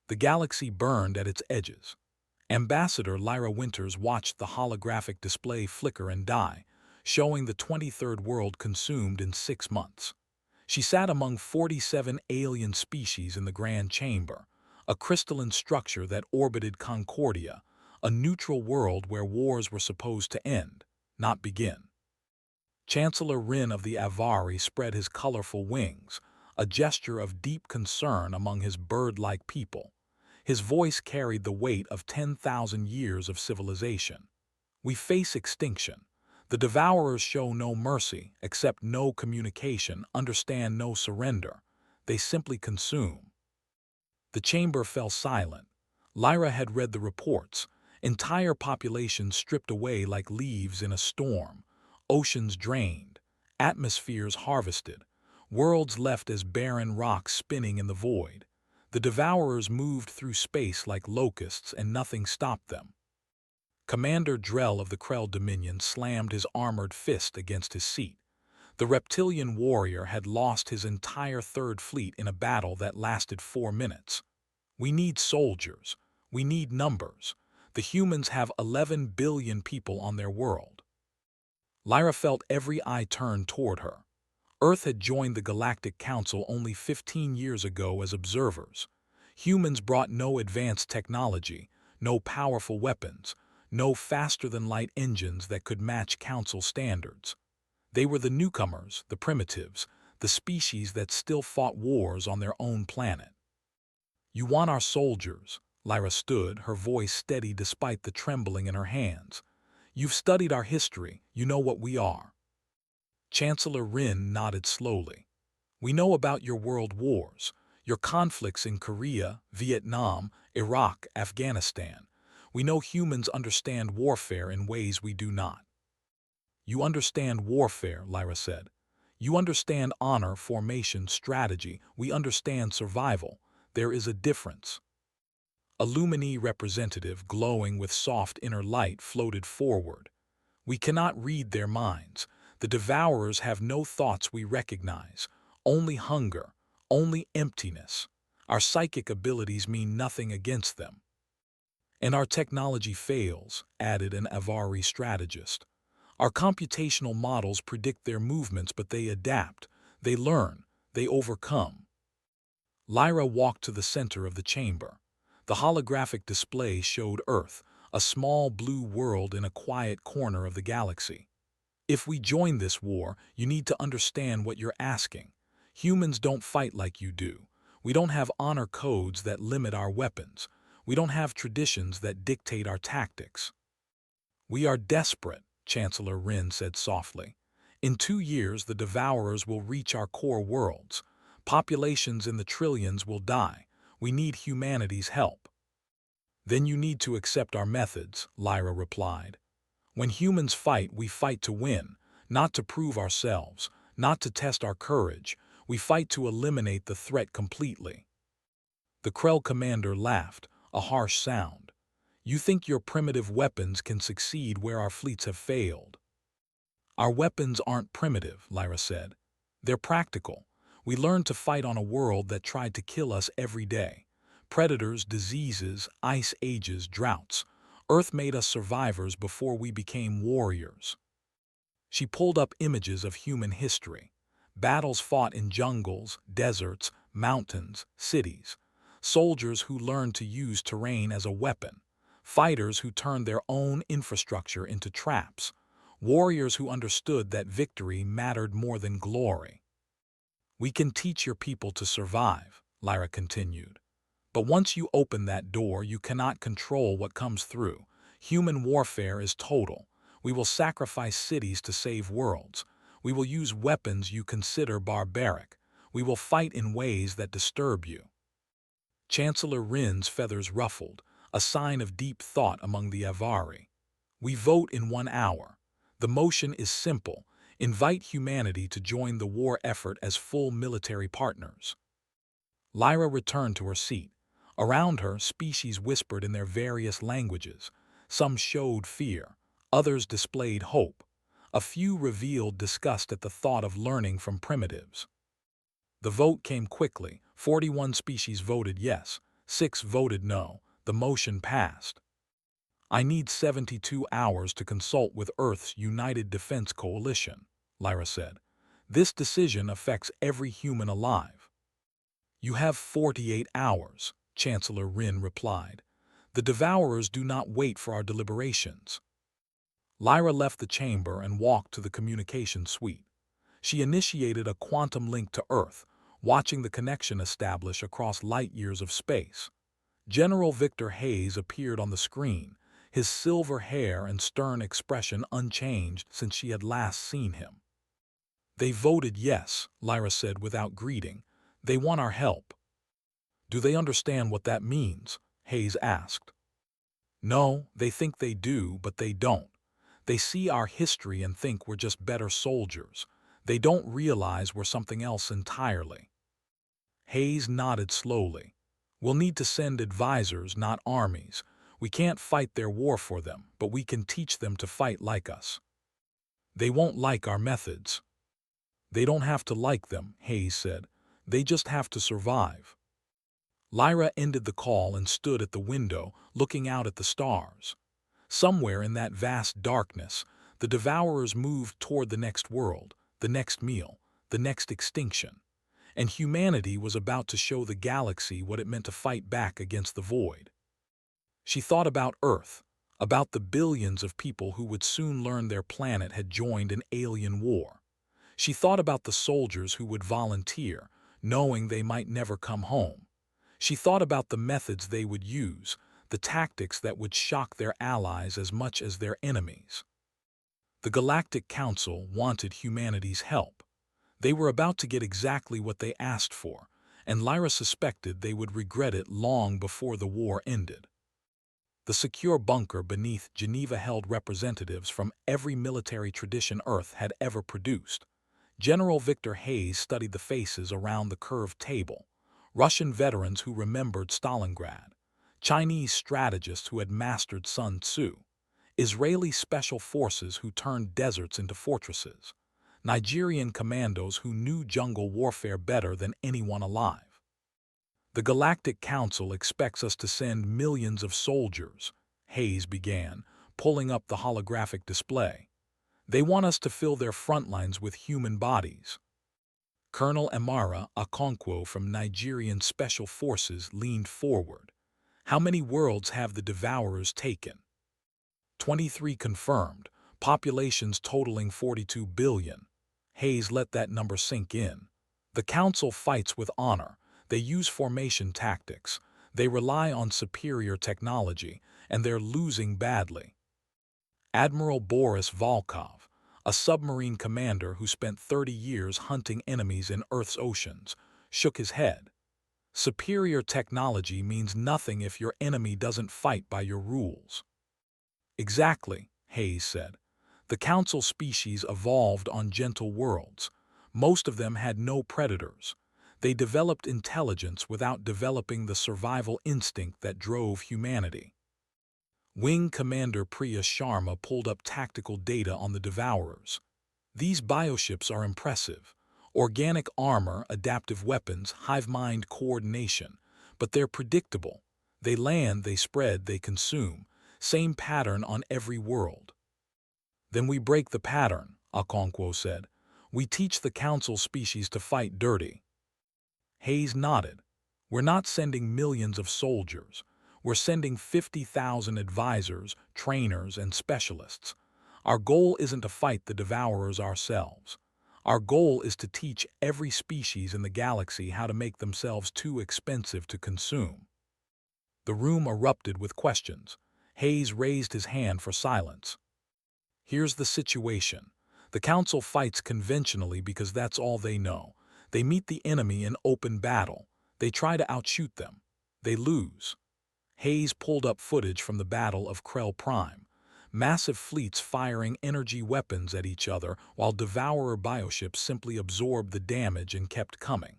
The galaxy burned at its edges. Ambassador Lyra Winters watched the holographic display flicker and die, showing the 23rd world consumed in 6 months. She sat among 47 alien species in the Grand Chamber, a crystalline structure that orbited Concordia, a neutral world where wars were supposed to end, not begin. Chancellor Rin of the Avari spread his colorful wings, a gesture of deep concern among his bird-like people. His voice carried the weight of 10,000 years of civilization. We face extinction. The devourers show no mercy, accept no communication, understand no surrender. They simply consume. The chamber fell silent. Lyra had read the reports. Entire populations stripped away like leaves in a storm. Oceans drained. Atmospheres harvested. Worlds left as barren rocks spinning in the void. The devourers moved through space like locusts and nothing stopped them. Commander Drell of the Krell Dominion slammed his armored fist against his seat. The reptilian warrior had lost his entire third fleet in a battle that lasted 4 minutes. We need soldiers. We need numbers. The humans have 11 billion people on their world. Lyra felt every eye turn toward her. Earth had joined the Galactic Council only 15 years ago as observers. Humans brought no advanced technology, no powerful weapons, no faster-than-light engines that could match Council standards. They were the newcomers, the primitives, the species that still fought wars on their own planet. "You want our soldiers." Lyra stood, her voice steady despite the trembling in her hands. "You've studied our history, you know what we are." Chancellor Rin nodded slowly. "We know about your world wars, your conflicts in Korea, Vietnam, Iraq, Afghanistan. We know humans understand warfare in ways we do not." "You understand warfare," Lyra said. "You understand honor, formation, strategy. We understand survival. There is a difference." A Lumini representative, glowing with soft inner light, floated forward. "We cannot read their minds. The devourers have no thoughts we recognize. Only hunger, only emptiness. Our psychic abilities mean nothing against them." "And our technology fails," added an Avari strategist. "Our computational models predict their movements, but they adapt, they learn, they overcome." Lyra walked to the center of the chamber. The holographic display showed Earth, a small blue world in a quiet corner of the galaxy. "If we join this war, you need to understand what you're asking. Humans don't fight like you do. We don't have honor codes that limit our weapons. We don't have traditions that dictate our tactics." "We are desperate," Chancellor Rin said softly. "In 2 years, the devourers will reach our core worlds. Populations in the trillions will die. We need humanity's help." "Then you need to accept our methods," Lyra replied. "When humans fight, we fight to win, not to prove ourselves, not to test our courage. We fight to eliminate the threat completely." The Krell commander laughed, a harsh sound. "You think your primitive weapons can succeed where our fleets have failed?" "Our weapons aren't primitive," Lyra said. "They're practical. We learned to fight on a world that tried to kill us every day. Predators, diseases, ice ages, droughts. Earth made us survivors before we became warriors." She pulled up images of human history. Battles fought in jungles, deserts, mountains, cities. Soldiers who learned to use terrain as a weapon. Fighters who turned their own infrastructure into traps. Warriors who understood that victory mattered more than glory. "We can teach your people to survive," Lyra continued. "But once you open that door, you cannot control what comes through. Human warfare is total. We will sacrifice cities to save worlds. We will use weapons you consider barbaric. We will fight in ways that disturb you." Chancellor Rin's feathers ruffled, a sign of deep thought among the Avari. "We vote in 1 hour. The motion is simple. Invite humanity to join the war effort as full military partners." Lyra returned to her seat. Around her, species whispered in their various languages. Some showed fear. Others displayed hope. A few revealed disgust at the thought of learning from primitives. The vote came quickly. 41 species voted yes. 6 voted no. The motion passed. I need 72 hours to consult with Earth's United Defense Coalition, Lyra said. This decision affects every human alive. You have 48 hours, Chancellor Rin replied. The Devourers do not wait for our deliberations. Lyra left the chamber and walked to the communication suite. She initiated a quantum link to Earth, watching the connection establish across light years of space. General Victor Hayes appeared on the screen, his silver hair and stern expression unchanged since she had last seen him. They voted yes, Lyra said without greeting. They want our help. Do they understand what that means? Hayes asked. No, they think they do, but they don't. They see our history and think we're just better soldiers. They don't realize we're something else entirely. Hayes nodded slowly. We'll need to send advisors, not armies. We can't fight their war for them, but we can teach them to fight like us. They won't like our methods. They don't have to like them, Hayes said. They just have to survive. Lyra ended the call and stood at the window, looking out at the stars. Somewhere in that vast darkness, the Devourers moved toward the next world, the next meal, the next extinction. And humanity was about to show the galaxy what it meant to fight back against the void. She thought about Earth, about the billions of people who would soon learn their planet had joined an alien war. She thought about the soldiers who would volunteer, knowing they might never come home. She thought about the methods they would use, the tactics that would shock their allies as much as their enemies. The Galactic Council wanted humanity's help. They were about to get exactly what they asked for, and Lyra suspected they would regret it long before the war ended. The secure bunker beneath Geneva held representatives from every military tradition Earth had ever produced. General Victor Hayes studied the faces around the curved table. Russian veterans who remembered Stalingrad, Chinese strategists who had mastered Sun Tzu, Israeli special forces who turned deserts into fortresses, Nigerian commandos who knew jungle warfare better than anyone alive. The Galactic Council expects us to send millions of soldiers, Hayes began, pulling up the holographic display. They want us to fill their front lines with human bodies. Colonel Amara Okonkwo from Nigerian Special Forces leaned forward. How many worlds have the Devourers taken? 23 confirmed, populations totaling 42 billion. Hayes let that number sink in. The Council fights with honor. They use formation tactics. They rely on superior technology, and they're losing badly. Admiral Boris Volkov, a submarine commander who spent 30 years hunting enemies in Earth's oceans, shook his head. Superior technology means nothing if your enemy doesn't fight by your rules. Exactly, Hayes said. The Council species evolved on gentle worlds. Most of them had no predators. They developed intelligence without developing the survival instinct that drove humanity. Wing Commander Priya Sharma pulled up tactical data on the Devourers. These bioships are impressive. Organic armor, adaptive weapons, hive-mind coordination. But they're predictable. They land, they spread, they consume. Same pattern on every world. Then we break the pattern, Okonkwo said. We teach the Council species to fight dirty. Hayes nodded. We're not sending millions of soldiers. We're sending 50,000 advisors, trainers, and specialists. Our goal isn't to fight the Devourers ourselves. Our goal is to teach every species in the galaxy how to make themselves too expensive to consume. The room erupted with questions. Hayes raised his hand for silence. Here's the situation. The Council fights conventionally because that's all they know. They meet the enemy in open battle. They try to outshoot them. They lose. Hayes pulled up footage from the Battle of Krell Prime. Massive fleets firing energy weapons at each other while Devourer bioships simply absorbed the damage and kept coming.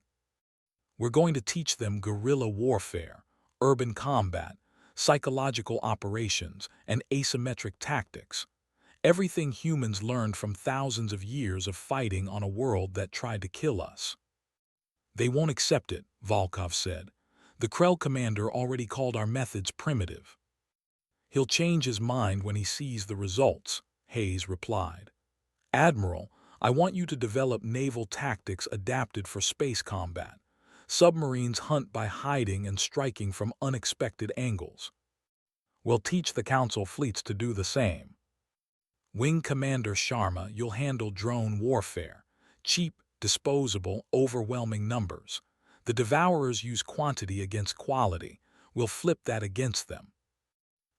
We're going to teach them guerrilla warfare, urban combat, psychological operations, and asymmetric tactics. Everything humans learned from thousands of years of fighting on a world that tried to kill us. They won't accept it, Volkov said. The Krell commander already called our methods primitive. He'll change his mind when he sees the results, Hayes replied. Admiral, I want you to develop naval tactics adapted for space combat. Submarines hunt by hiding and striking from unexpected angles. We'll teach the Council fleets to do the same. Wing Commander Sharma, you'll handle drone warfare. Cheap, disposable, overwhelming numbers. The Devourers use quantity against quality. We'll flip that against them.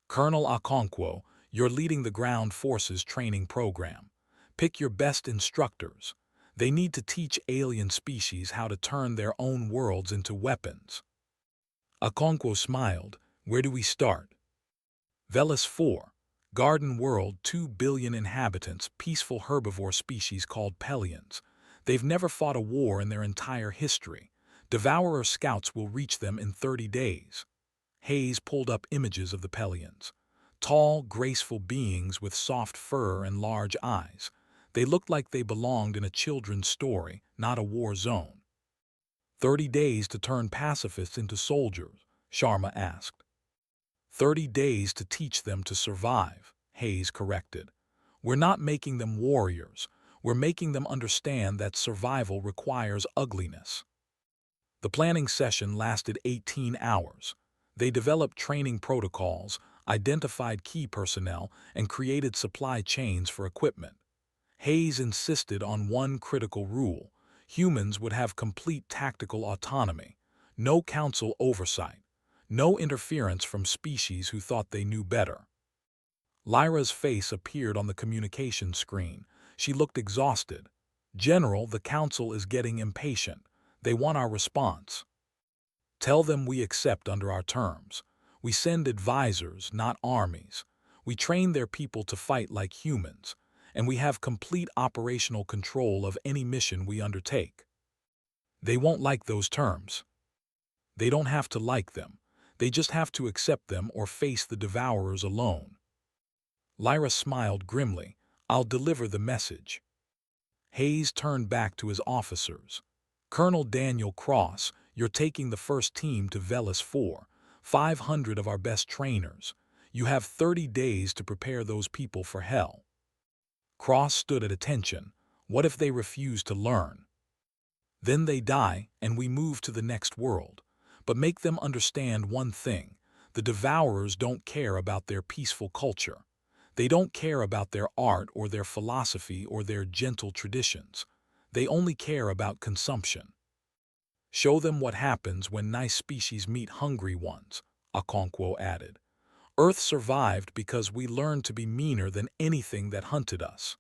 Colonel Okonkwo, you're leading the ground forces training program. Pick your best instructors. They need to teach alien species how to turn their own worlds into weapons. Okonkwo smiled. Where do we start? Vellis 4. Garden world, 2 billion inhabitants, peaceful herbivore species called Pelions. They've never fought a war in their entire history. Devourer scouts will reach them in 30 days. Hayes pulled up images of the Pelions. Tall, graceful beings with soft fur and large eyes. They looked like they belonged in a children's story, not a war zone. 30 days to turn pacifists into soldiers, Sharma asked. 30 days to teach them to survive, Hayes corrected. We're not making them warriors. We're making them understand that survival requires ugliness. The planning session lasted 18 hours. They developed training protocols, identified key personnel, and created supply chains for equipment. Hayes insisted on one critical rule. Humans would have complete tactical autonomy, no council oversight, no interference from species who thought they knew better. Lyra's face appeared on the communication screen. She looked exhausted. General, the council is getting impatient. They want our response. Tell them we accept under our terms. We send advisors, not armies. We train their people to fight like humans, and we have complete operational control of any mission we undertake. They won't like those terms. They don't have to like them. They just have to accept them or face the Devourers alone. Lyra smiled grimly. I'll deliver the message. Hayes turned back to his officers. Colonel Daniel Cross, you're taking the first team to Vellis 4, 500 of our best trainers. You have 30 days to prepare those people for hell. Cross stood at attention. What if they refuse to learn? Then they die, and we move to the next world. But make them understand one thing. The Devourers don't care about their peaceful culture. They don't care about their art or their philosophy or their gentle traditions. They only care about consumption. Show them what happens when nice species meet hungry ones, Okonkwo added. Earth survived because we learned to be meaner than anything that hunted us.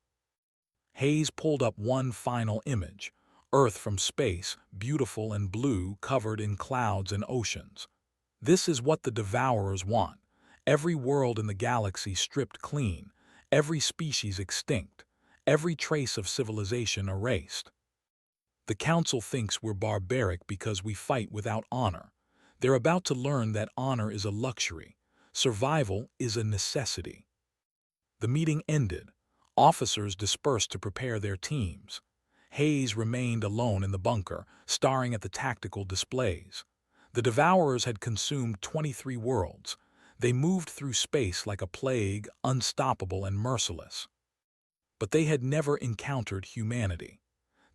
Hayes pulled up one final image. Earth from space, beautiful and blue, covered in clouds and oceans. This is what the Devourers want. Every world in the galaxy stripped clean, every species extinct, every trace of civilization erased. The Council thinks we're barbaric because we fight without honor. They're about to learn that honor is a luxury. Survival is a necessity. The meeting ended. Officers dispersed to prepare their teams. Hayes remained alone in the bunker, staring at the tactical displays. The Devourers had consumed 23 worlds. They moved through space like a plague, unstoppable and merciless. But they had never encountered humanity.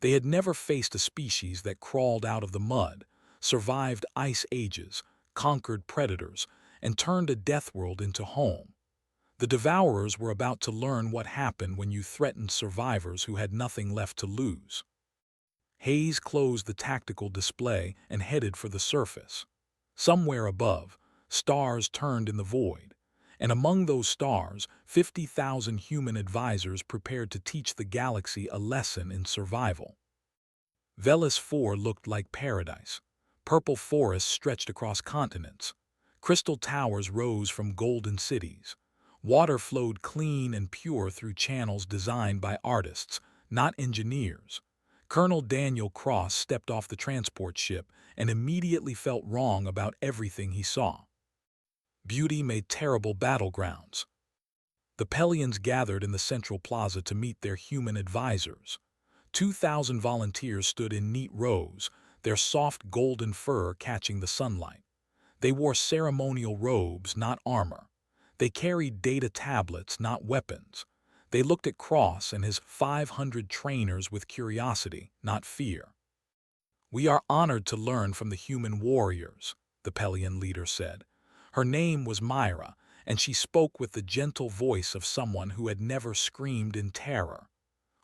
They had never faced a species that crawled out of the mud, survived ice ages, conquered predators, and turned a death world into home. The Devourers were about to learn what happened when you threatened survivors who had nothing left to lose. Hayes closed the tactical display and headed for the surface. Somewhere above, stars turned in the void, and among those stars, 50,000 human advisors prepared to teach the galaxy a lesson in survival. Vellis 4 looked like paradise. Purple forests stretched across continents. Crystal towers rose from golden cities. Water flowed clean and pure through channels designed by artists, not engineers. Colonel Daniel Cross stepped off the transport ship and immediately felt wrong about everything he saw. Beauty made terrible battlegrounds. The Pelions gathered in the central plaza to meet their human advisors. 2,000 volunteers stood in neat rows, their soft golden fur catching the sunlight. They wore ceremonial robes, not armor. They carried data tablets, not weapons. They looked at Cross and his 500 trainers with curiosity, not fear. "We are honored to learn from the human warriors," the Pelion leader said. Her name was Myra, and she spoke with the gentle voice of someone who had never screamed in terror.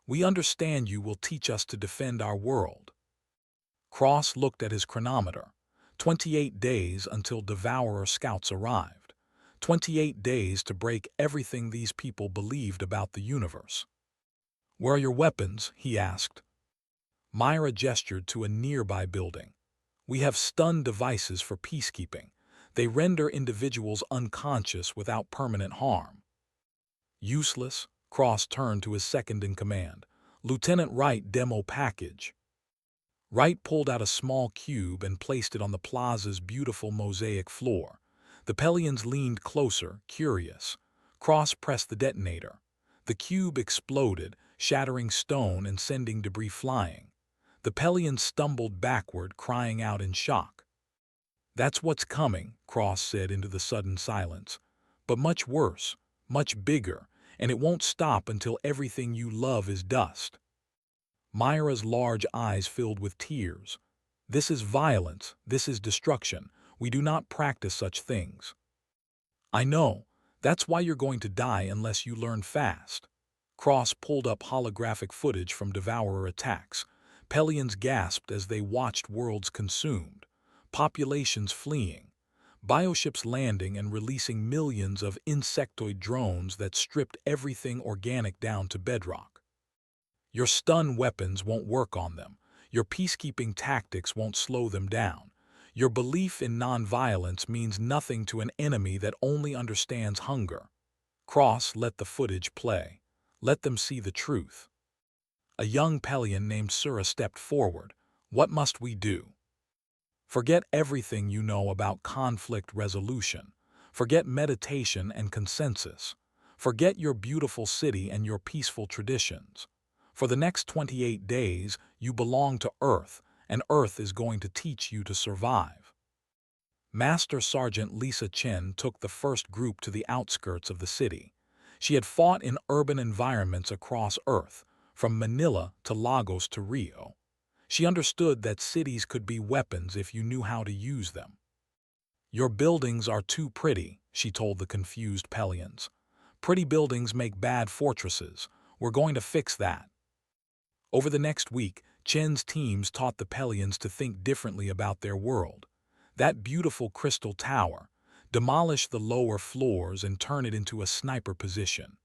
"We understand you will teach us to defend our world." Cross looked at his chronometer. 28 days until Devourer scouts arrived. 28 days to break everything these people believed about the universe. "Where are your weapons?" he asked. Myra gestured to a nearby building. "We have stun devices for peacekeeping. They render individuals unconscious without permanent harm." "Useless." Cross turned to his second-in-command. "Lieutenant Wright, demo package." Wright pulled out a small cube and placed it on the plaza's beautiful mosaic floor. The Pelions leaned closer, curious. Cross pressed the detonator. The cube exploded, shattering stone and sending debris flying. The Pelions stumbled backward, crying out in shock. "That's what's coming," Cross said into the sudden silence. "But much worse, much bigger, and it won't stop until everything you love is dust." Myra's large eyes filled with tears. "This is violence, this is destruction. We do not practice such things." "I know. That's why you're going to die unless you learn fast." Cross pulled up holographic footage from Devourer attacks. Pelions gasped as they watched worlds consumed, populations fleeing, bioships landing and releasing millions of insectoid drones that stripped everything organic down to bedrock. "Your stun weapons won't work on them. Your peacekeeping tactics won't slow them down. Your belief in nonviolence means nothing to an enemy that only understands hunger." Cross let the footage play. Let them see the truth. A young Pelion named Sura stepped forward. "What must we do?" "Forget everything you know about conflict resolution. Forget meditation and consensus. Forget your beautiful city and your peaceful traditions. For the next 28 days, you belong to Earth, and Earth is going to teach you to survive." Master Sergeant Lisa Chen took the first group to the outskirts of the city. She had fought in urban environments across Earth, from Manila to Lagos to Rio. She understood that cities could be weapons if you knew how to use them. "Your buildings are too pretty," she told the confused Pelions. "Pretty buildings make bad fortresses. We're going to fix that." Over the next week, Chen's teams taught the Pelions to think differently about their world. That beautiful crystal tower, demolish the lower floors and turn it into a sniper position.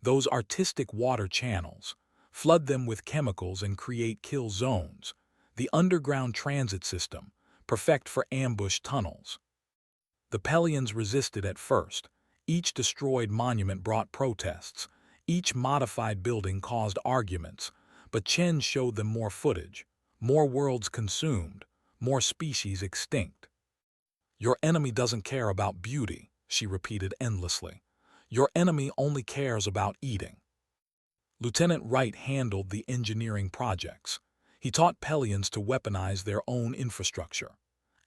Those artistic water channels, flood them with chemicals and create kill zones. The underground transit system, perfect for ambush tunnels. The Pelions resisted at first. Each destroyed monument brought protests. Each modified building caused arguments. But Chen showed them more footage, more worlds consumed, more species extinct. "Your enemy doesn't care about beauty," she repeated endlessly. "Your enemy only cares about eating." Lieutenant Wright handled the engineering projects. He taught Pelions to weaponize their own infrastructure.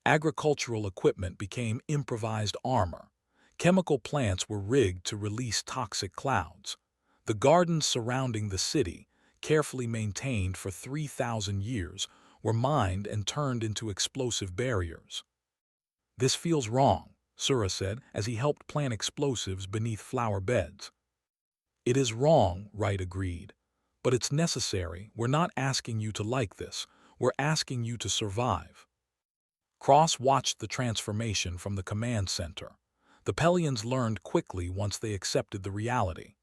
Agricultural equipment became improvised armor. Chemical plants were rigged to release toxic clouds. The gardens surrounding the city, carefully maintained for 3,000 years, were mined and turned into explosive barriers. "This feels wrong," Sura said as he helped plant explosives beneath flower beds. "It is wrong," Wright agreed. "But it's necessary. We're not asking you to like this. We're asking you to survive." Cross watched the transformation from the command center. The Pelions learned quickly once they accepted the reality.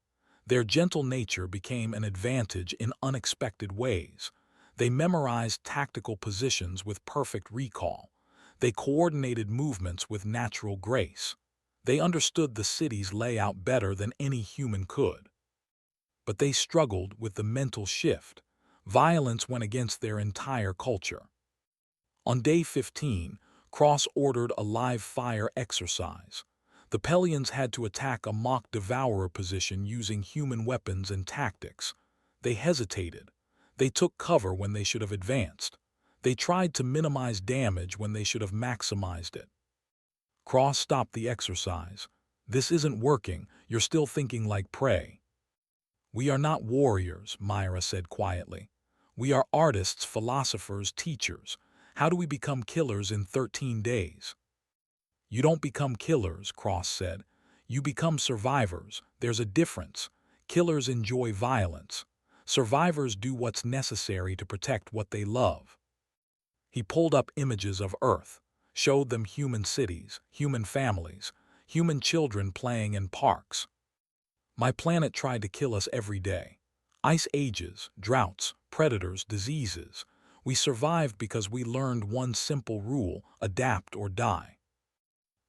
Their gentle nature became an advantage in unexpected ways. They memorized tactical positions with perfect recall. They coordinated movements with natural grace. They understood the city's layout better than any human could. But they struggled with the mental shift. Violence went against their entire culture. On day 15, Cross ordered a live fire exercise. The Pelions had to attack a mock devourer position using human weapons and tactics. They hesitated. They took cover when they should have advanced. They tried to minimize damage when they should have maximized it. Cross stopped the exercise. This isn't working. You're still thinking like prey. We are not warriors, Myra said quietly. We are artists, philosophers, teachers. How do we become killers in 13 days? You don't become killers, Cross said. You become survivors. There's a difference. Killers enjoy violence. Survivors do what's necessary to protect what they love. He pulled up images of Earth, showed them human cities, human families, human children playing in parks. My planet tried to kill us every day. Ice ages, droughts, predators, diseases. We survived because we learned one simple rule: adapt or die.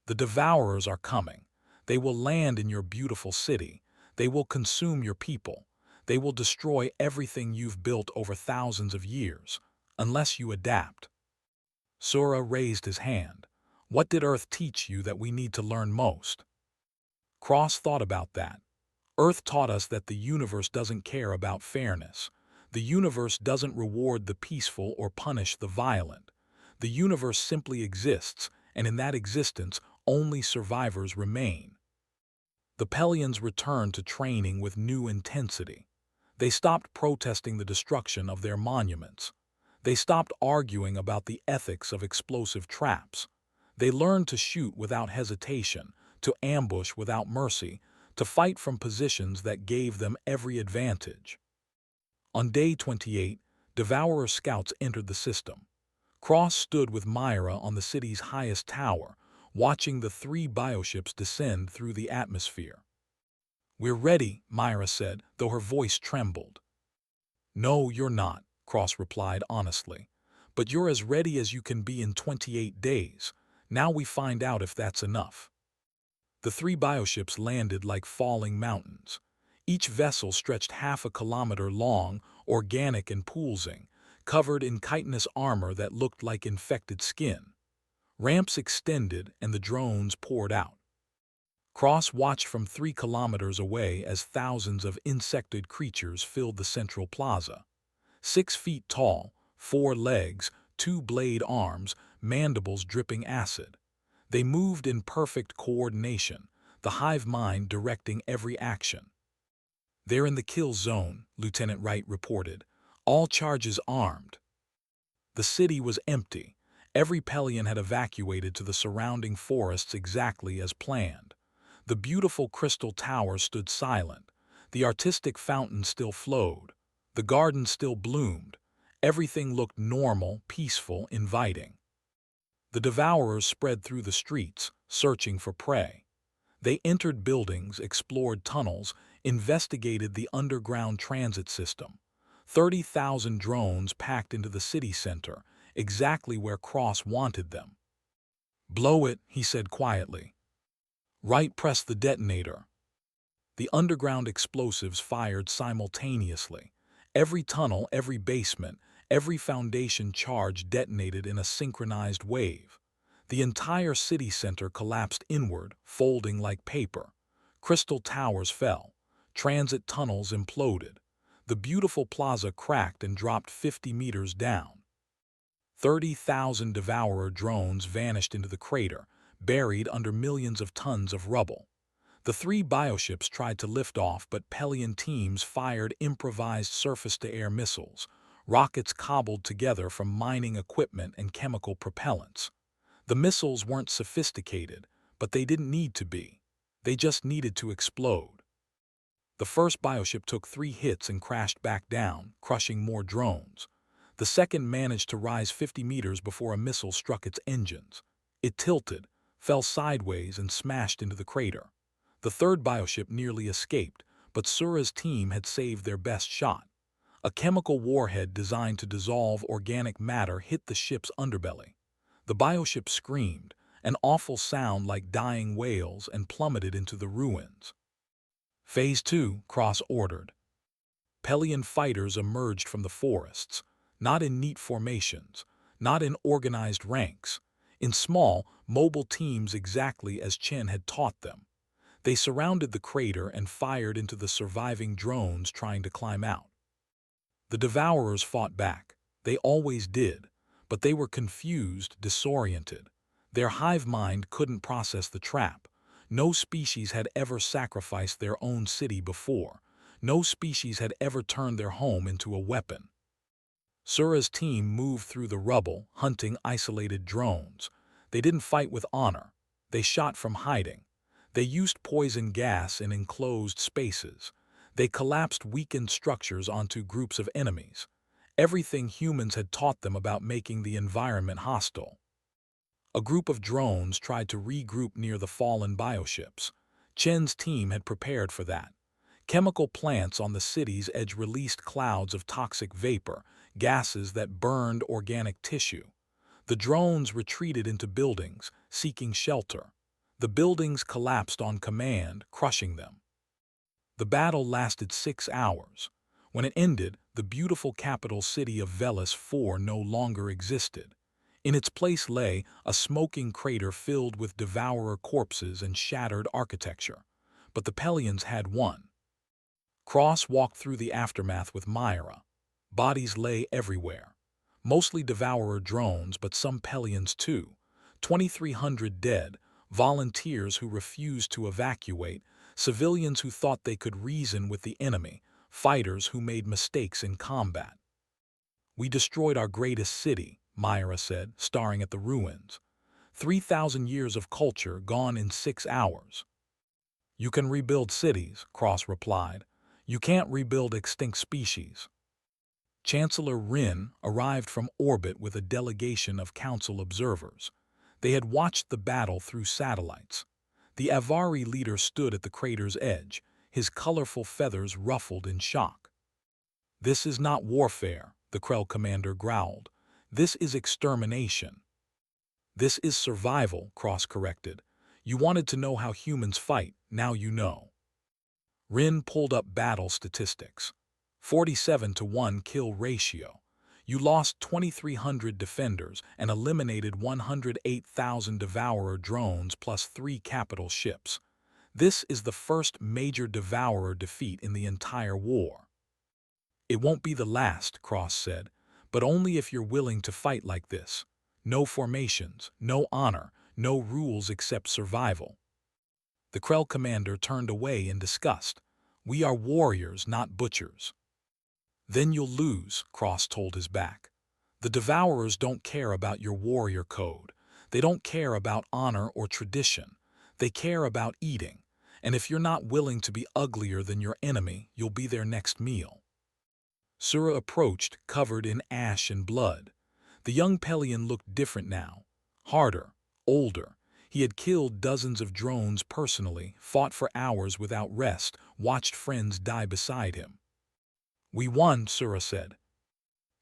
The devourers are coming. They will land in your beautiful city. They will consume your people. They will destroy everything you've built over thousands of years, unless you adapt. Sura raised his hand. What did Earth teach you that we need to learn most? Cross thought about that. Earth taught us that the universe doesn't care about fairness. The universe doesn't reward the peaceful or punish the violent. The universe simply exists, and in that existence, only survivors remain. The Pelions returned to training with new intensity. They stopped protesting the destruction of their monuments. They stopped arguing about the ethics of explosive traps. They learned to shoot without hesitation, to ambush without mercy, to fight from positions that gave them every advantage. On day 28, Devourer scouts entered the system. Cross stood with Myra on the city's highest tower, watching the 3 bioships descend through the atmosphere. "We're ready," Myra said, though her voice trembled. "No, you're not," Cross replied honestly. "But you're as ready as you can be in 28 days. Now we find out if that's enough." The 3 bioships landed like falling mountains. Each vessel stretched half a kilometer long, organic and pulsing, covered in chitinous armor that looked like infected skin. Ramps extended and the drones poured out. Cross watched from 3 kilometers away as thousands of insectoid creatures filled the central plaza. 6 feet tall, 4 legs, 2 blade arms, mandibles dripping acid. They moved in perfect coordination, the hive mind directing every action. "They're in the kill zone," Lieutenant Wright reported. "All charges armed." The city was empty. Every Pelion had evacuated to the surrounding forests exactly as planned. The beautiful crystal tower stood silent. The artistic fountain still flowed. The garden still bloomed. Everything looked normal, peaceful, inviting. The devourers spread through the streets, searching for prey. They entered buildings, explored tunnels, investigated the underground transit system. 30,000 drones packed into the city center, exactly where Cross wanted them. "Blow it," he said quietly. Wright pressed the detonator. The underground explosives fired simultaneously. Every tunnel, every basement, every foundation charge detonated in a synchronized wave. The entire city center collapsed inward, folding like paper. Crystal towers fell. Transit tunnels imploded. The beautiful plaza cracked and dropped 50 meters down. 30,000 Devourer drones vanished into the crater, buried under millions of tons of rubble. The 3 bioships tried to lift off, but Pelion teams fired improvised surface-to-air missiles, rockets cobbled together from mining equipment and chemical propellants. The missiles weren't sophisticated, but they didn't need to be. They just needed to explode. The first bioship took 3 hits and crashed back down, crushing more drones. The second managed to rise 50 meters before a missile struck its engines. It tilted, fell sideways, and smashed into the crater. The third bioship nearly escaped, but Sura's team had saved their best shot. A chemical warhead designed to dissolve organic matter hit the ship's underbelly. The bioship screamed, an awful sound like dying whales, and plummeted into the ruins. "Phase 2, Cross ordered. Pelion fighters emerged from the forests, not in neat formations, not in organized ranks, in small, mobile teams exactly as Chen had taught them. They surrounded the crater and fired into the surviving drones trying to climb out. The Devourers fought back. They always did, but they were confused, disoriented. Their hive mind couldn't process the trap. No species had ever sacrificed their own city before. No species had ever turned their home into a weapon. Sura's team moved through the rubble, hunting isolated drones. They didn't fight with honor. They shot from hiding. They used poison gas in enclosed spaces. They collapsed weakened structures onto groups of enemies. Everything humans had taught them about making the environment hostile. A group of drones tried to regroup near the fallen bioships. Chen's team had prepared for that. Chemical plants on the city's edge released clouds of toxic vapor, gases that burned organic tissue. The drones retreated into buildings, seeking shelter. The buildings collapsed on command, crushing them. The battle lasted 6 hours. When it ended, the beautiful capital city of Vellis 4 no longer existed. In its place lay a smoking crater filled with devourer corpses and shattered architecture. But the Pelions had won. Cross walked through the aftermath with Myra. Bodies lay everywhere. Mostly devourer drones, but some Pelions too. 2,300 dead, volunteers who refused to evacuate, civilians who thought they could reason with the enemy, fighters who made mistakes in combat. "We destroyed our greatest city," Myra said, staring at the ruins. 3,000 years of culture gone in 6 hours. "You can rebuild cities," Cross replied. "You can't rebuild extinct species." Chancellor Rin arrived from orbit with a delegation of council observers. They had watched the battle through satellites. The Avari leader stood at the crater's edge, his colorful feathers ruffled in shock. "This is not warfare," the Krell commander growled. "This is extermination." "This is survival," Cross corrected. "You wanted to know how humans fight, now you know." Rin pulled up battle statistics. 47-1 kill ratio. You lost 2,300 defenders and eliminated 108,000 Devourer drones plus 3 capital ships. This is the first major Devourer defeat in the entire war. "It won't be the last," Cross said, "but only if you're willing to fight like this. No formations, no honor, no rules except survival." The Krell commander turned away in disgust. "We are warriors, not butchers." "Then you'll lose," Cross told his back. "The Devourers don't care about your warrior code. They don't care about honor or tradition. They care about eating. And if you're not willing to be uglier than your enemy, you'll be their next meal." Sura approached, covered in ash and blood. The young Pelion looked different now. Harder, older. He had killed dozens of drones personally, fought for hours without rest, watched friends die beside him. "We won," Sura said.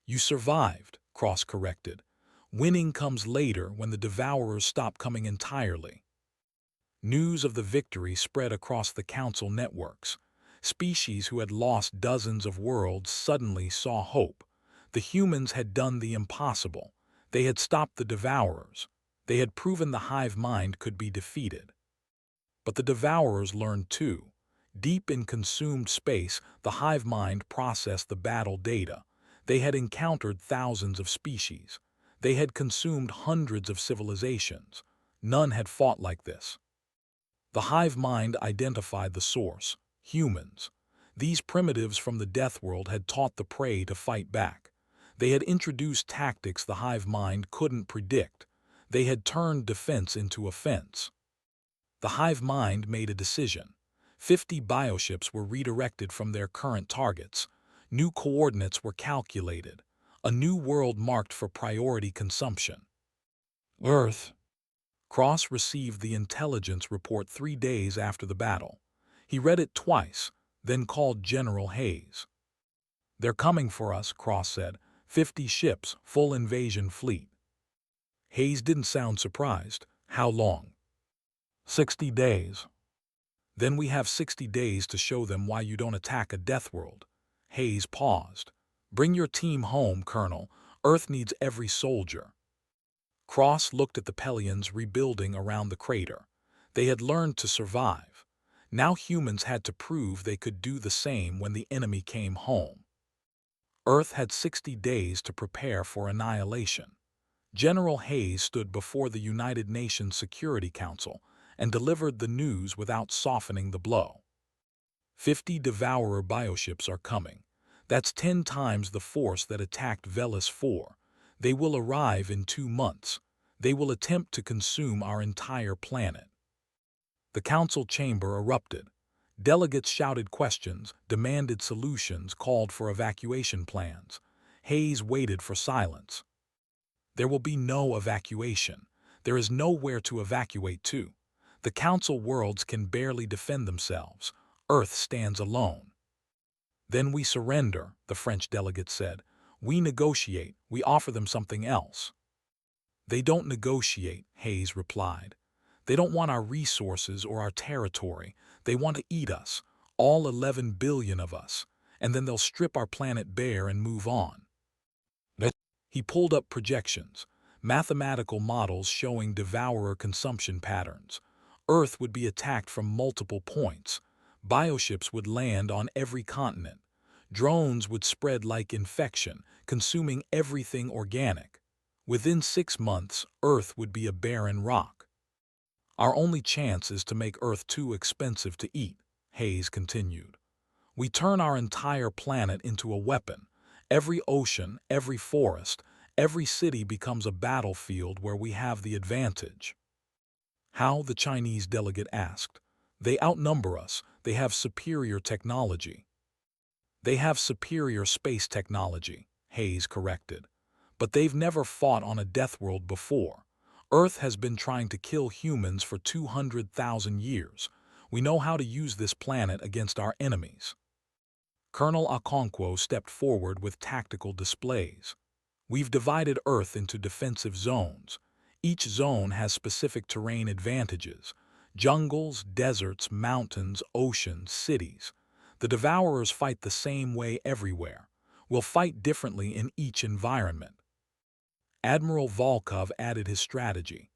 "You survived," Cross corrected. "Winning comes later when the Devourers stop coming entirely." News of the victory spread across the Council networks. Species who had lost dozens of worlds suddenly saw hope. The humans had done the impossible. They had stopped the Devourers. They had proven the hive mind could be defeated. But the Devourers learned too. Deep in consumed space, the hive mind processed the battle data. They had encountered thousands of species. They had consumed hundreds of civilizations. None had fought like this. The hive mind identified the source: humans. These primitives from the death world had taught the prey to fight back. They had introduced tactics the hive mind couldn't predict. They had turned defense into offense. The hive mind made a decision. 50 bioships were redirected from their current targets. New coordinates were calculated. A new world marked for priority consumption. Earth. Cross received the intelligence report 3 days after the battle. He read it twice, then called General Hayes. "They're coming for us," Cross said. 50 ships, full invasion fleet." Hayes didn't sound surprised. "How long?" 60 days. "Then we have 60 days to show them why you don't attack a death world." Hayes paused. "Bring your team home, Colonel. Earth needs every soldier." Cross looked at the Pelions rebuilding around the crater. They had learned to survive. Now humans had to prove they could do the same when the enemy came home. Earth had 60 days to prepare for annihilation. General Hayes stood before the United Nations Security Council and delivered the news without softening the blow. 50 Devourer bioships are coming. That's 10 times the force that attacked Vellis 4. They will arrive in 2 months. They will attempt to consume our entire planet. The council chamber erupted. Delegates shouted questions, demanded solutions, called for evacuation plans. Hayes waited for silence. There will be no evacuation. There is nowhere to evacuate to. The council worlds can barely defend themselves. Earth stands alone. Then we surrender, the French delegate said. We negotiate. We offer them something else. They don't negotiate, Hayes replied. They don't want our resources or our territory. They want to eat us, all 11 billion of us, and then they'll strip our planet bare and move on. He pulled up projections, mathematical models showing devourer consumption patterns. Earth would be attacked from multiple points. Bioships would land on every continent. Drones would spread like infection, consuming everything organic. Within 6 months, Earth would be a barren rock. Our only chance is to make Earth too expensive to eat, Hayes continued. We turn our entire planet into a weapon. Every ocean, every forest, every city becomes a battlefield where we have the advantage. How? The Chinese delegate asked. They outnumber us. They have superior technology. They have superior space technology, Hayes corrected. But they've never fought on a death world before. Earth has been trying to kill humans for 200,000 years. We know how to use this planet against our enemies. Colonel Okonkwo stepped forward with tactical displays. We've divided Earth into defensive zones. Each zone has specific terrain advantages: jungles, deserts, mountains, oceans, cities. The Devourers fight the same way everywhere. We'll fight differently in each environment. Admiral Volkov added his strategy.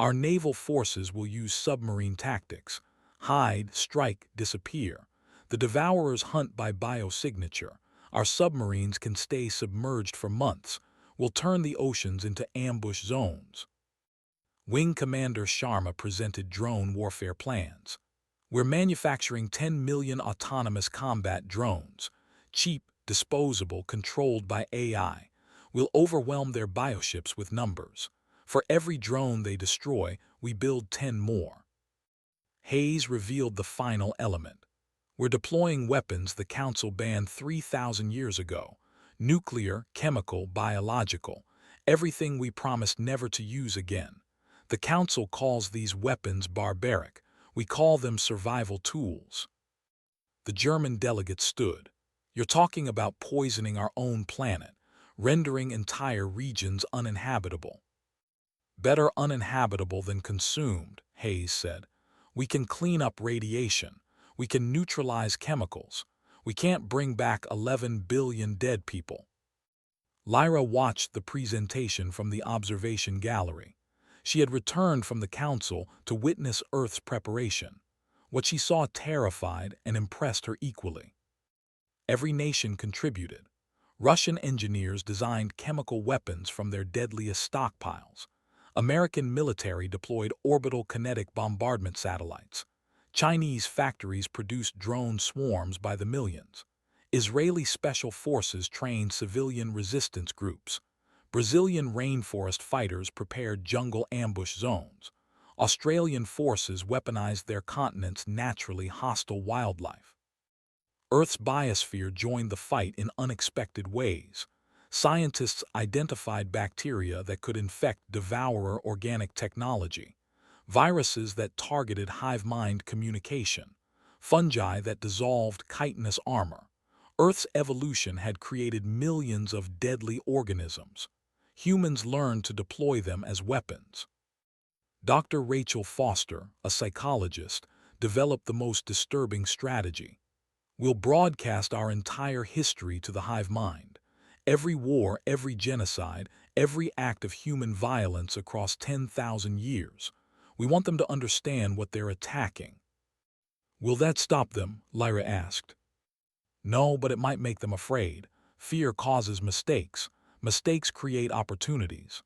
Our naval forces will use submarine tactics: hide, strike, disappear. The Devourers hunt by biosignature. Our submarines can stay submerged for months. We'll turn the oceans into ambush zones. Wing Commander Sharma presented drone warfare plans. We're manufacturing 10 million autonomous combat drones. Cheap, disposable, controlled by AI. We'll overwhelm their bioships with numbers. For every drone they destroy, we build 10 more. Hayes revealed the final element. We're deploying weapons the Council banned 3,000 years ago. Nuclear, chemical, biological. Everything we promised never to use again. The Council calls these weapons barbaric. We call them survival tools. The German delegate stood. You're talking about poisoning our own planet, rendering entire regions uninhabitable. Better uninhabitable than consumed, Hayes said. We can clean up radiation. We can neutralize chemicals. We can't bring back 11 billion dead people. Lyra watched the presentation from the observation gallery. She had returned from the council to witness Earth's preparation. What she saw terrified and impressed her equally. Every nation contributed. Russian engineers designed chemical weapons from their deadliest stockpiles. American military deployed orbital kinetic bombardment satellites. Chinese factories produced drone swarms by the millions. Israeli special forces trained civilian resistance groups. Brazilian rainforest fighters prepared jungle ambush zones. Australian forces weaponized their continent's naturally hostile wildlife. Earth's biosphere joined the fight in unexpected ways. Scientists identified bacteria that could infect devourer organic technology. Viruses that targeted hive mind communication, fungi that dissolved chitinous armor. Earth's evolution had created millions of deadly organisms. Humans learned to deploy them as weapons. Dr. Rachel Foster, a psychologist, developed the most disturbing strategy. We'll broadcast our entire history to the hive mind. Every war, every genocide, every act of human violence across 10,000 years. We want them to understand what they're attacking. Will that stop them? Lyra asked. No, but it might make them afraid. Fear causes mistakes. Mistakes create opportunities.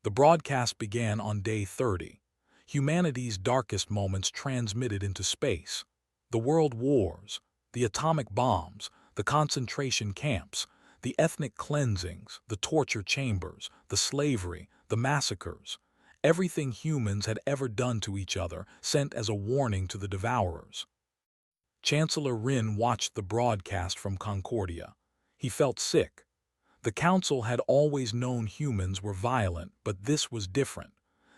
The broadcast began on day 30. Humanity's darkest moments transmitted into space. The world wars, the atomic bombs, the concentration camps, the ethnic cleansings, the torture chambers, the slavery, the massacres. Everything humans had ever done to each other sent as a warning to the devourers. Chancellor Rin watched the broadcast from Concordia. He felt sick. The Council had always known humans were violent, but this was different.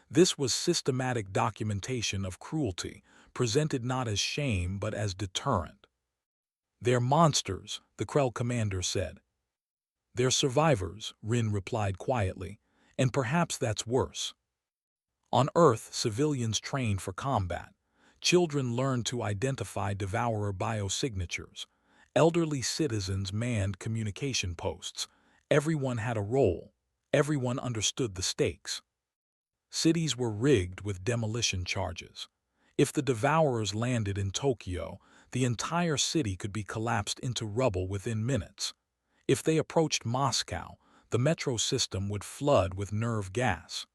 This was systematic documentation of cruelty, presented not as shame but as deterrent. "They're monsters," the Krell commander said. "They're survivors," Rin replied quietly, "and perhaps that's worse." On Earth, civilians trained for combat. Children learned to identify devourer biosignatures. Elderly citizens manned communication posts. Everyone had a role. Everyone understood the stakes. Cities were rigged with demolition charges. If the devourers landed in Tokyo, the entire city could be collapsed into rubble within minutes. If they approached Moscow, the metro system would flood with nerve gas.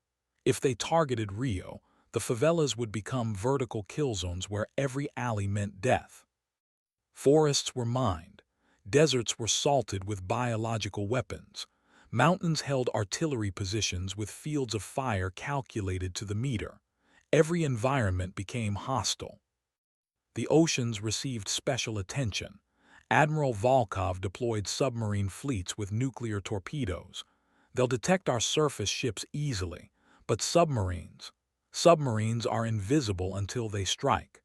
If they targeted Rio, the favelas would become vertical kill zones where every alley meant death. Forests were mined. Deserts were salted with biological weapons. Mountains held artillery positions with fields of fire calculated to the meter. Every environment became hostile. The oceans received special attention. Admiral Volkov deployed submarine fleets with nuclear torpedoes. They'll detect our surface ships easily, but submarines are invisible until they strike.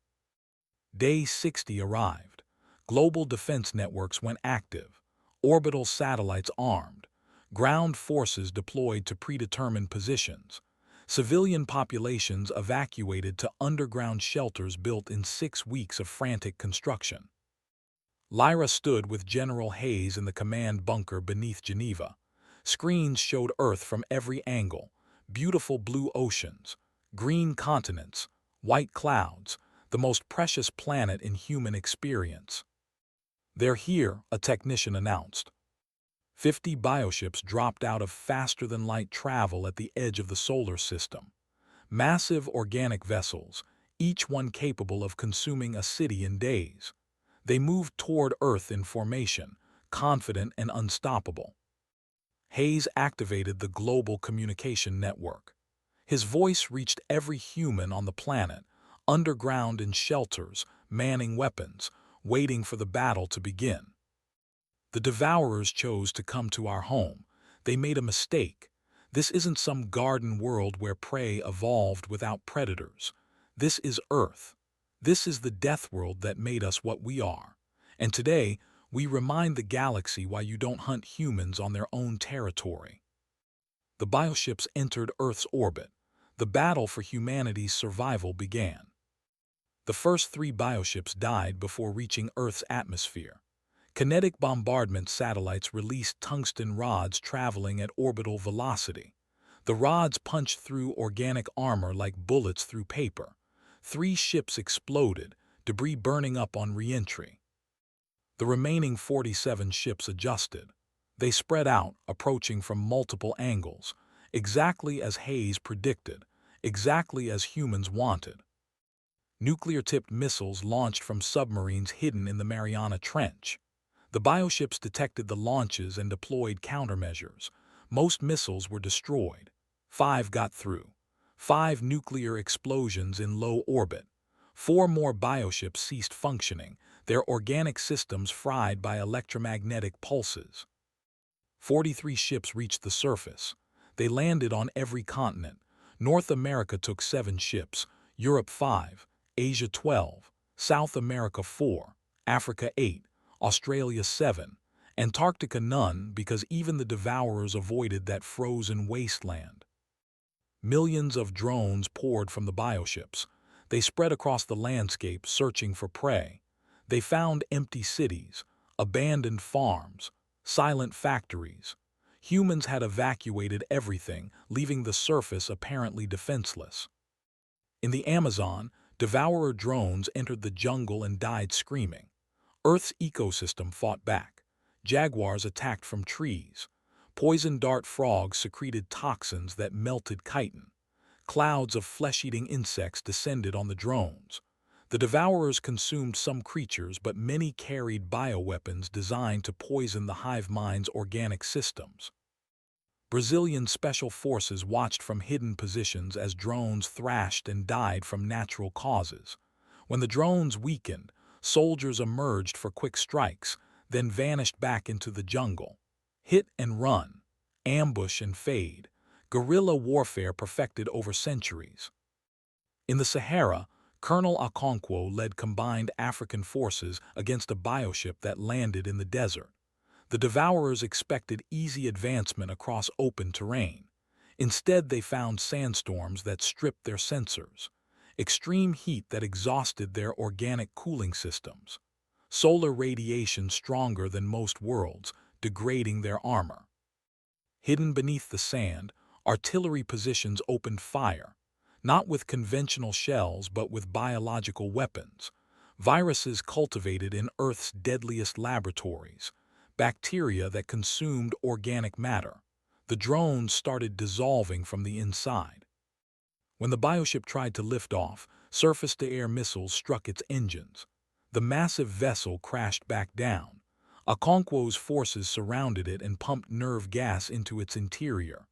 Day 60 arrived. Global defense networks went active. Orbital satellites armed. Ground forces deployed to predetermined positions. Civilian populations evacuated to underground shelters built in 6 weeks of frantic construction. Lyra stood with General Hayes in the command bunker beneath Geneva. Screens showed Earth from every angle. Beautiful blue oceans, green continents, white clouds, the most precious planet in human experience. "They're here," a technician announced. 50 bioships dropped out of faster-than-light travel at the edge of the solar system. Massive organic vessels, each one capable of consuming a city in days. They moved toward Earth in formation, confident and unstoppable. Hayes activated the global communication network. His voice reached every human on the planet, underground in shelters, manning weapons, waiting for the battle to begin. "The devourers chose to come to our home. They made a mistake. This isn't some garden world where prey evolved without predators. This is Earth. This is the death world that made us what we are. And today, we remind the galaxy why you don't hunt humans on their own territory." The bioships entered Earth's orbit. The battle for humanity's survival began. The first 3 bioships died before reaching Earth's atmosphere. Kinetic bombardment satellites released tungsten rods traveling at orbital velocity. The rods punched through organic armor like bullets through paper. 3 ships exploded, debris burning up on re-entry. The remaining 47 ships adjusted. They spread out, approaching from multiple angles, exactly as Hayes predicted, exactly as humans wanted. Nuclear-tipped missiles launched from submarines hidden in the Mariana Trench. The bioships detected the launches and deployed countermeasures. Most missiles were destroyed. 5 got through. 5 nuclear explosions in low orbit. 4 more bioships ceased functioning, their organic systems fried by electromagnetic pulses. 43 ships reached the surface. They landed on every continent. North America took 7 ships, Europe 5, Asia 12, South America 4, Africa 8, Australia 7, Antarctica none because even the devourers avoided that frozen wasteland. Millions of drones poured from the bioships. They spread across the landscape searching for prey. They found empty cities, abandoned farms, silent factories. Humans had evacuated everything, leaving the surface apparently defenseless. In the Amazon, devourer drones entered the jungle and died screaming. Earth's ecosystem fought back. Jaguars attacked from trees. Poison dart frogs secreted toxins that melted chitin. Clouds of flesh-eating insects descended on the drones. The devourers consumed some creatures, but many carried bioweapons designed to poison the hive mind's organic systems. Brazilian special forces watched from hidden positions as drones thrashed and died from natural causes. When the drones weakened, soldiers emerged for quick strikes, then vanished back into the jungle. Hit and run, ambush and fade, guerrilla warfare perfected over centuries. In the Sahara, Colonel Okonkwo led combined African forces against a bioship that landed in the desert. The devourers expected easy advancement across open terrain. Instead, they found sandstorms that stripped their sensors, extreme heat that exhausted their organic cooling systems, solar radiation stronger than most worlds, degrading their armor. Hidden beneath the sand, artillery positions opened fire, not with conventional shells but with biological weapons, viruses cultivated in Earth's deadliest laboratories, bacteria that consumed organic matter. The drones started dissolving from the inside. When the bioship tried to lift off, surface-to-air missiles struck its engines. The massive vessel crashed back down. Okonkwo's forces surrounded it and pumped nerve gas into its interior.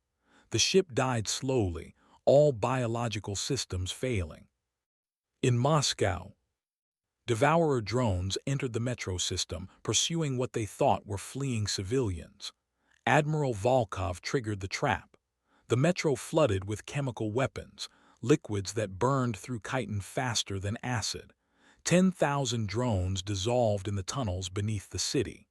The ship died slowly, all biological systems failing. In Moscow, devourer drones entered the metro system, pursuing what they thought were fleeing civilians. Admiral Volkov triggered the trap. The metro flooded with chemical weapons, liquids that burned through chitin faster than acid. 10,000 drones dissolved in the tunnels beneath the city.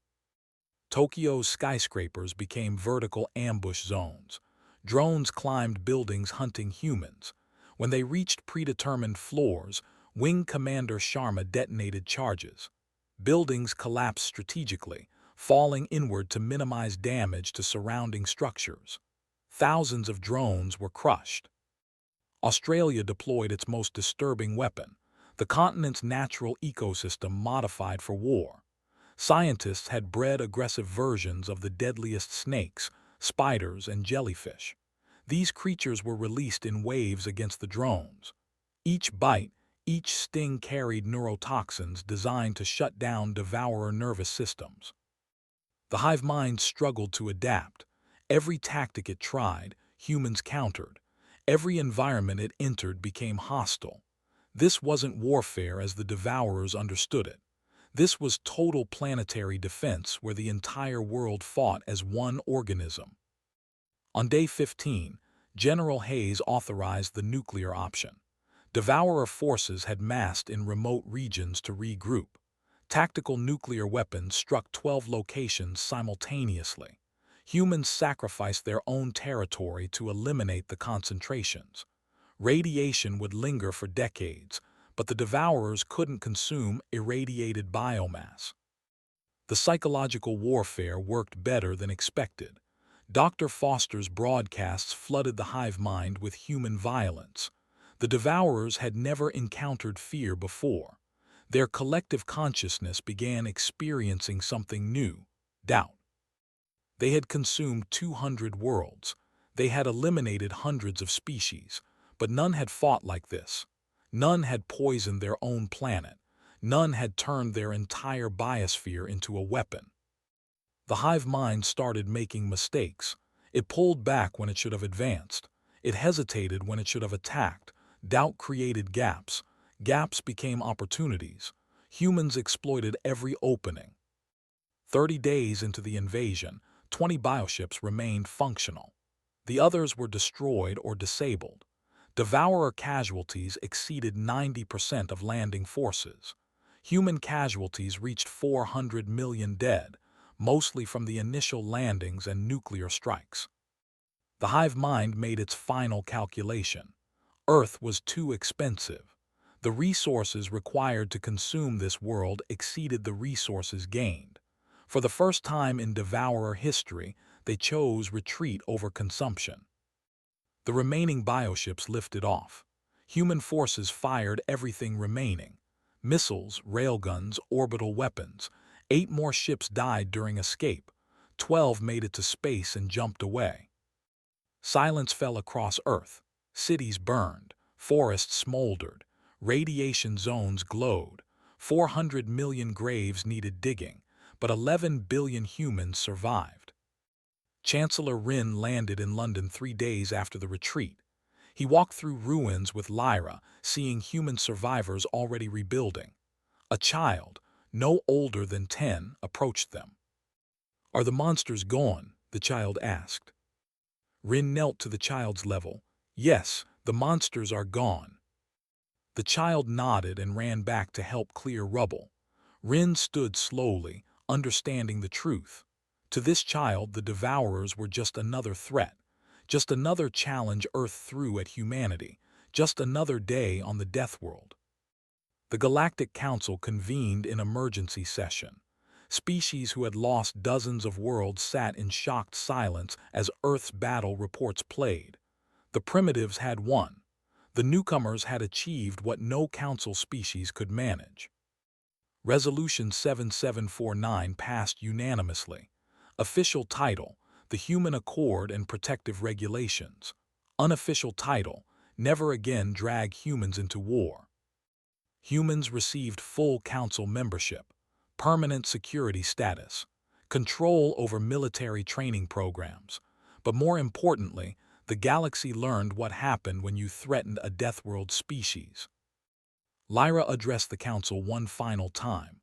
Tokyo's skyscrapers became vertical ambush zones. Drones climbed buildings hunting humans. When they reached predetermined floors, Wing Commander Sharma detonated charges. Buildings collapsed strategically, falling inward to minimize damage to surrounding structures. Thousands of drones were crushed. Australia deployed its most disturbing weapon, the continent's natural ecosystem modified for war. Scientists had bred aggressive versions of the deadliest snakes, spiders, and jellyfish. These creatures were released in waves against the drones. Each bite, each sting carried neurotoxins designed to shut down devourer nervous systems. The hive mind struggled to adapt. Every tactic it tried, humans countered. Every environment it entered became hostile. This wasn't warfare as the devourers understood it. This was total planetary defense where the entire world fought as one organism. On day 15, General Hayes authorized the nuclear option. Devourer forces had massed in remote regions to regroup. Tactical nuclear weapons struck 12 locations simultaneously. Humans sacrificed their own territory to eliminate the concentrations. Radiation would linger for decades, but the devourers couldn't consume irradiated biomass. The psychological warfare worked better than expected. Dr. Foster's broadcasts flooded the hive mind with human violence. The devourers had never encountered fear before. Their collective consciousness began experiencing something new: doubt. They had consumed 200 worlds. They had eliminated hundreds of species, but none had fought like this. None had poisoned their own planet. None had turned their entire biosphere into a weapon. The hive mind started making mistakes. It pulled back when it should have advanced. It hesitated when it should have attacked. Doubt created gaps. Gaps became opportunities. Humans exploited every opening. 30 days into the invasion, 20 bioships remained functional. The others were destroyed or disabled. Devourer casualties exceeded 90% of landing forces. Human casualties reached 400 million dead, mostly from the initial landings and nuclear strikes. The hive mind made its final calculation. Earth was too expensive. The resources required to consume this world exceeded the resources gained. For the first time in devourer history, they chose retreat over consumption. The remaining bioships lifted off. Human forces fired everything remaining: missiles, railguns, orbital weapons. 8 more ships died during escape. 12 made it to space and jumped away. Silence fell across Earth. Cities burned, forests smoldered, radiation zones glowed, 400 million graves needed digging, but 11 billion humans survived. Chancellor Rin landed in London 3 days after the retreat. He walked through ruins with Lyra, seeing human survivors already rebuilding. A child, no older than 10, approached them. "Are the monsters gone?" the child asked. Rin knelt to the child's level. "Yes, the monsters are gone." The child nodded and ran back to help clear rubble. Rin stood slowly, understanding the truth. To this child, the Devourers were just another threat, just another challenge Earth threw at humanity, just another day on the Death World. The Galactic Council convened in emergency session. Species who had lost dozens of worlds sat in shocked silence as Earth's battle reports played. The primitives had won. The newcomers had achieved what no Council species could manage. Resolution 7749 passed unanimously. Official title: The Human Accord and Protective Regulations. Unofficial title: Never again drag humans into war. Humans received full Council membership, permanent security status, control over military training programs, but more importantly, the galaxy learned what happened when you threatened a Deathworld species. Lyra addressed the Council one final time.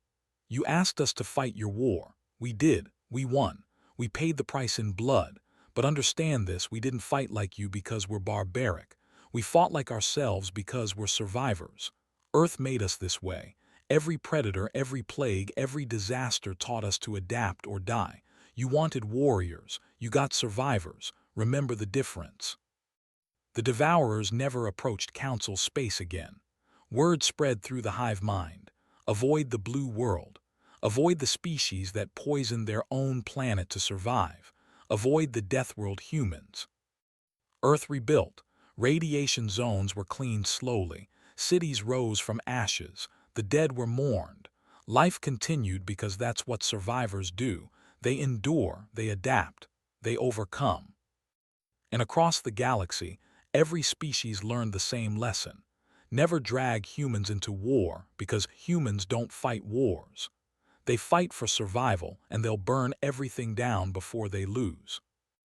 "You asked us to fight your war. We did. We won. We paid the price in blood. But understand this, we didn't fight like you because we're barbaric. We fought like ourselves because we're survivors. Earth made us this way. Every predator, every plague, every disaster taught us to adapt or die. You wanted warriors. You got survivors. Remember the difference." The Devourers never approached Council space again. Word spread through the hive mind. Avoid the blue world. Avoid the species that poisoned their own planet to survive. Avoid the Deathworld humans. Earth rebuilt. Radiation zones were cleaned slowly. Cities rose from ashes. The dead were mourned. Life continued because that's what survivors do. They endure, they adapt, they overcome. And across the galaxy, every species learned the same lesson. Never drag humans into war, because humans don't fight wars. They fight for survival, and they'll burn everything down before they lose.